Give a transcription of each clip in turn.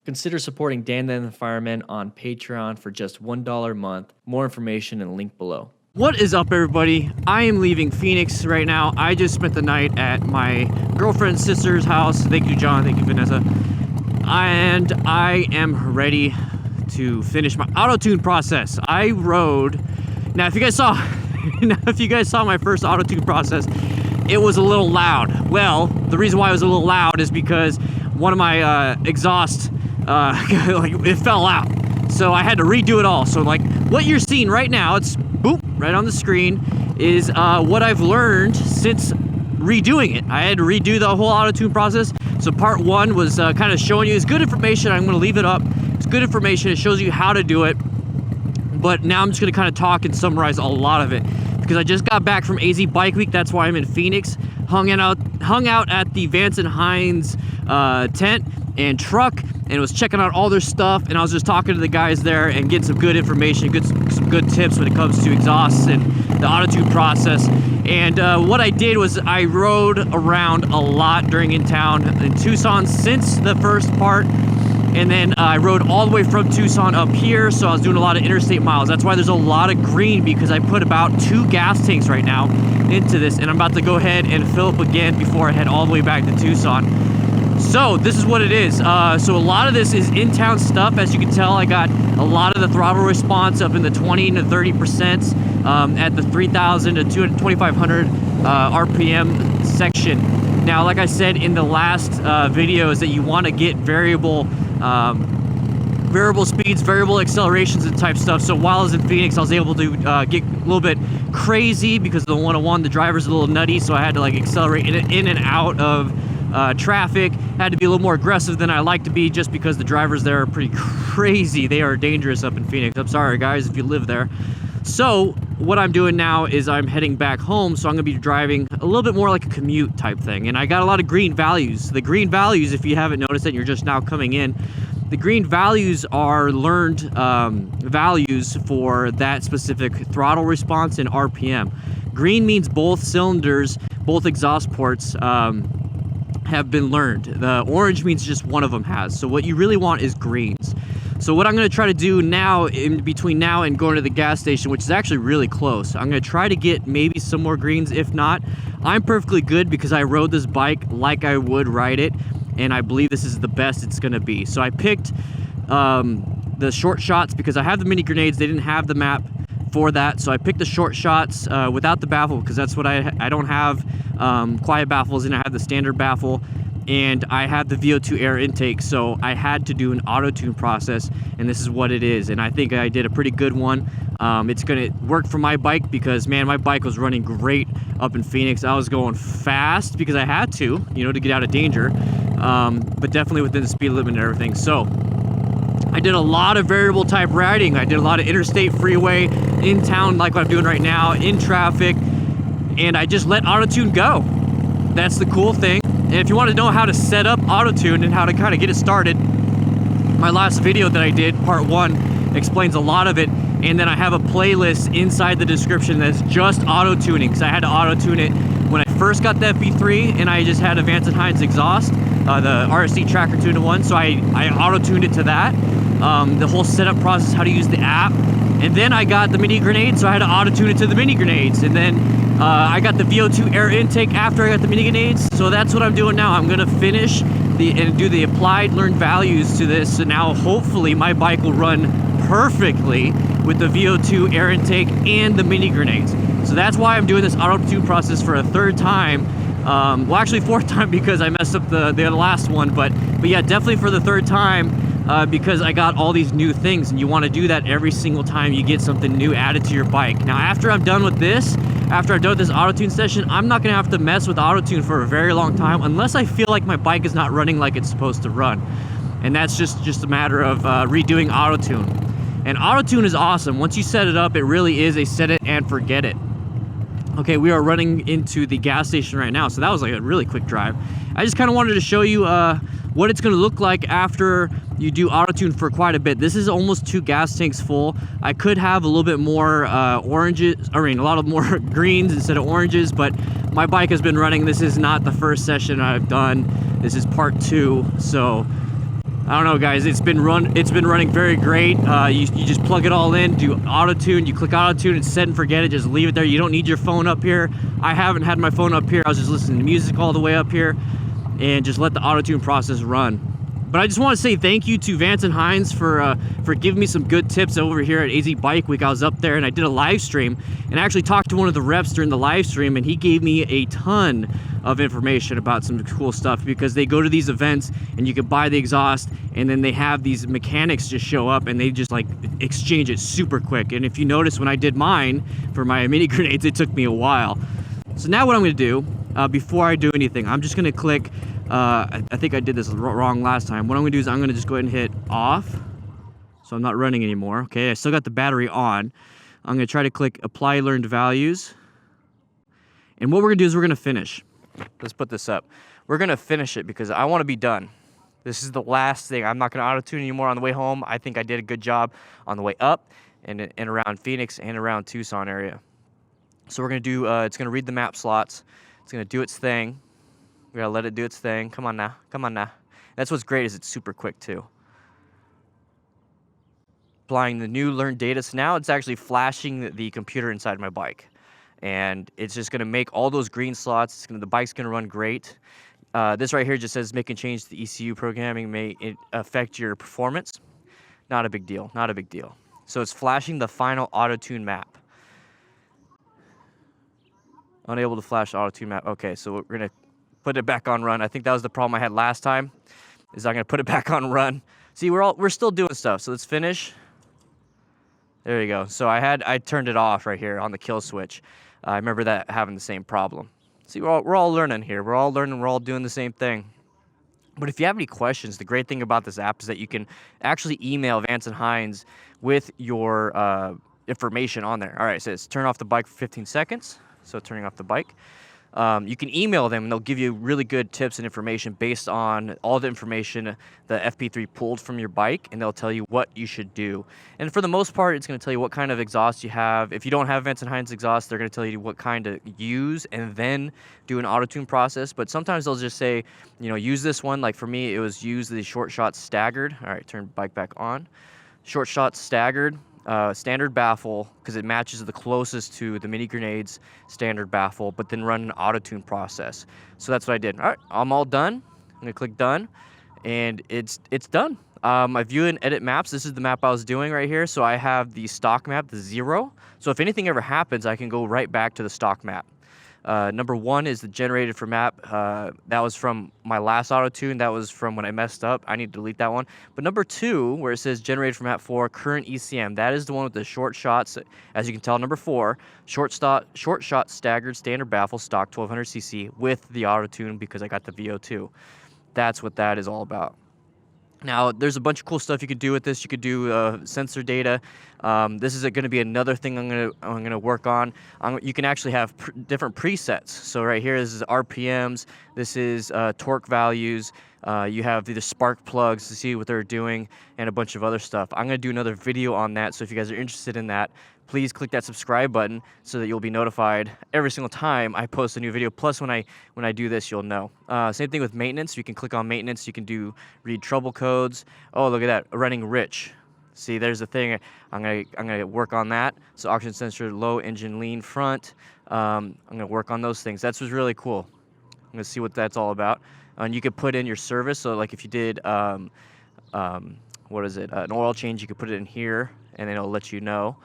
Consider supporting DanDanTheFireman on Patreon for just $1 a month. More information and link below. What is up, everybody? I am leaving Phoenix right now. I just spent the night at my girlfriend's sister's house. Thank you, John. Thank you, Vanessa. And I am ready to finish my auto-tune process. I rode. Now, if you guys saw my first auto-tune process, it was a little loud. Well, the reason why it was a little loud is because one of my exhaust, it fell out. So I had to redo it all. So like what you're seeing right now, it's boop, right on the screen, is what I've learned since redoing it. I had to redo the whole auto-tune process. So part one was kind of showing you, it's good information. I'm gonna leave it up. It's good information. It shows you how to do it. But now I'm just gonna kind of talk and summarize a lot of it, because I just got back from AZ Bike Week. That's why I'm in Phoenix. Hung out at the Vance and Hines tent and truck, and was checking out all their stuff. And I was just talking to the guys there and getting some good information, some good tips when it comes to exhausts and the auto-tune process. And what I did was I rode around a lot during in town in Tucson since the first part. And then I rode all the way from Tucson up here, so I was doing a lot of interstate miles. That's why there's a lot of green, because I put about 2 gas tanks right now into this, and I'm about to go ahead and fill up again before I head all the way back to Tucson. So this is what it is. So a lot of this is in-town stuff. As you can tell, I got a lot of the throttle response up in the 20 to 30% at the 3,000 to 2,500 RPM section. Now, like I said in the last video, is that you want to get variable speeds, variable accelerations and type stuff. So while I was in Phoenix, I was able to get a little bit crazy because the 101, the driver's a little nutty, so I had to like accelerate in and out of traffic. Had to be a little more aggressive than I like to be, just because the drivers there are pretty crazy. They are dangerous up in Phoenix. I'm sorry, guys, if you live there. So what I'm doing now is I'm heading back home, so I'm gonna be driving a little bit more like a commute type thing. And I got a lot of green values. The green values, if you haven't noticed it, you're just now coming in, the green values are learned values for that specific throttle response and RPM. Green means both cylinders, both exhaust ports have been learned. The orange means just one of them has. So what you really want is greens. So what I'm going to try to do now, in between now and going to the gas station, which is actually really close, I'm going to try to get maybe some more greens. If not, I'm perfectly good, because I rode this bike like I would ride it, and I believe this is the best it's going to be. So I picked the short shots because I have the mini grenades. They didn't have the map for that, so I picked the short shots without the baffle, because that's what I don't have quiet baffles, and I have the standard baffle, and I have the Vo2 air intake, so I had to do an auto-tune process, and this is what it is. And I think I did a pretty good one. It's gonna work for my bike, because man, my bike was running great up in Phoenix. I was going fast because I had to, you know, to get out of danger, but definitely within the speed limit and everything. So I did a lot of variable type riding. I did a lot of interstate, freeway, in town, like what I'm doing right now, in traffic, and I just let auto-tune go. That's the cool thing. And if you want to know how to set up auto-tune and how to kind of get it started, my last video that I did, part 1, explains a lot of it. And then I have a playlist inside the description that's just auto-tuning, because I had to auto-tune it when I first got the FP3, and I just had a Vance and Hines exhaust, the RSC Tracker 2-in-1, so I auto-tuned it to that. The whole setup process, how to use the app. And then I got the mini grenades, so I had to auto-tune it to the mini grenades. And then I got the Vo2 air intake after I got the mini grenades. So that's what I'm doing now. I'm gonna finish and do the applied learned values to this. So now hopefully my bike will run perfectly with the Vo2 air intake and the mini grenades. So that's why I'm doing this auto-tune process for a 3rd time. Well, actually 4th time, because I messed up the last one. But yeah, definitely for the 3rd time. Because I got all these new things, and you want to do that every single time you get something new added to your bike. Now, after I'm done with this, after I'm done with this auto-tune session, I'm not going to have to mess with auto-tune for a very long time, unless I feel like my bike is not running like it's supposed to run. And that's just a matter of redoing auto-tune. And auto-tune is awesome. Once you set it up, it really is a set it and forget it. Okay, we are running into the gas station right now, so that was like a really quick drive. I just kind of wanted to show you what it's going to look like after you do auto-tune for quite a bit. This is almost 2 gas tanks full. I could have a little bit more oranges, I mean a lot of more greens instead of oranges, but my bike has been running. This is not the first session I've done. This is part 2, so I don't know, guys. It's been running very great. You just plug it all in, do auto-tune. You click auto-tune and set and forget it. Just leave it there. You don't need your phone up here. I haven't had my phone up here. I was just listening to music all the way up here, and just let the auto-tune process run. But I just want to say thank you to Vance and Hines for giving me some good tips over here at AZ Bike Week. I was up there and I did a live stream and I actually talked to one of the reps during the live stream, and he gave me a ton of information about some cool stuff, because they go to these events and you can buy the exhaust, and then they have these mechanics just show up and they just like exchange it super quick. And if you notice, when I did mine for my mini grenades, it took me a while. So now what I'm going to do, before I do anything, I'm just going to click, I think I did this wrong last time. What I'm going to do is I'm going to just go ahead and hit off, so I'm not running anymore. Okay, I still got the battery on. I'm going to try to click apply learned values. And what we're going to do is we're going to finish. Let's put this up. We're going to finish it because I want to be done. This is the last thing. I'm not going to auto-tune anymore on the way home. I think I did a good job on the way up and around Phoenix and around Tucson area. So we're going to do, it's going to read the map slots. It's going to do its thing. We got to let it do its thing. Come on now. Come on now. That's what's great, is it's super quick too. Applying the new learned data. So now it's actually flashing the computer inside my bike. And it's just going to make all those green slots. The bike's going to run great. This right here just says making change to the ECU programming may affect your performance. Not a big deal. Not a big deal. So it's flashing the final auto-tune map. Unable to flash auto-tune map. Okay, so we're going to put it back on run. I think that was the problem I had last time, is I'm going to put it back on run. See, we're still doing stuff. So let's finish. There you go. So I turned it off right here on the kill switch. I remember that having the same problem. See, we're all learning here. We're all learning. We're all doing the same thing. But if you have any questions, the great thing about this app is that you can actually email Vance and Hines with your information on there. All right, it says turn off the bike for 15 seconds. So turning off the bike. You can email them and they'll give you really good tips and information based on all the information the FP3 pulled from your bike, and they'll tell you what you should do. And for the most part, it's going to tell you what kind of exhaust you have. If you don't have Vance and Hines exhaust, they're going to tell you what kind to use and then do an auto-tune process. But sometimes they'll just say, you know, use this one. Like for me, it was use the short shot staggered. All right, turn bike back on. Short shot staggered. Standard baffle, because it matches the closest to the mini grenades standard baffle, but then run an auto-tune process. So that's what I did. All right, I'm all done. I'm gonna click done, and it's done. I view and edit maps. This is the map I was doing right here. So I have the stock map, the 0. So if anything ever happens, I can go right back to the stock map. Number 1 is the generated for map. That was from my last auto-tune. That was from when I messed up. I need to delete that one. But number 2, where it says generated for map 4, current ECM, that is the one with the short shots. As you can tell, number 4, short shot staggered standard baffle stock 1200cc with the auto-tune, because I got the Vo2. That's what that is all about. Now, there's a bunch of cool stuff you could do with this. You could do sensor data. This is going to be another thing I'm gonna work on. You can actually have different presets. So right here, this is RPMs. This is torque values. You have the spark plugs to see what they're doing, and a bunch of other stuff. I'm going to do another video on that. So if you guys are interested in that, please click that subscribe button so that you'll be notified every single time I post a new video. Plus, when I do this, you'll know. Same thing with maintenance. You can click on maintenance. You can read trouble codes. Oh, look at that, running rich. See, there's the thing. I'm gonna work on that. So oxygen sensor, low engine lean front. I'm gonna work on those things. That's what's really cool. I'm gonna see what that's all about. And you could put in your service. So like if you did, what is it? An oil change, you could put it in here, and then it'll let you know.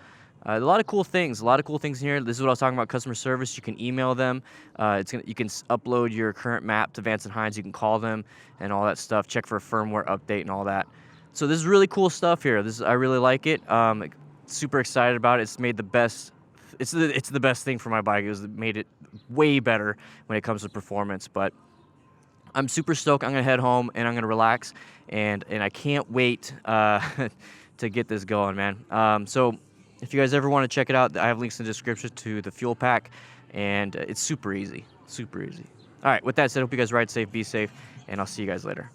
A lot of cool things. A lot of cool things in here. This is what I was talking about, customer service. You can email them. You can upload your current map to Vance and Hines. You can call them and all that stuff. Check for a firmware update and all that. So this is really cool stuff here. I really like it. Super excited about it. It's made the best. It's the best thing for my bike. It made it way better when it comes to performance. But I'm super stoked. I'm gonna head home and I'm gonna relax, and I can't wait to get this going, man. So if you guys ever want to check it out, I have links in the description to the FuelPak, and it's super easy, super easy. All right, with that said, hope you guys ride safe, be safe, and I'll see you guys later.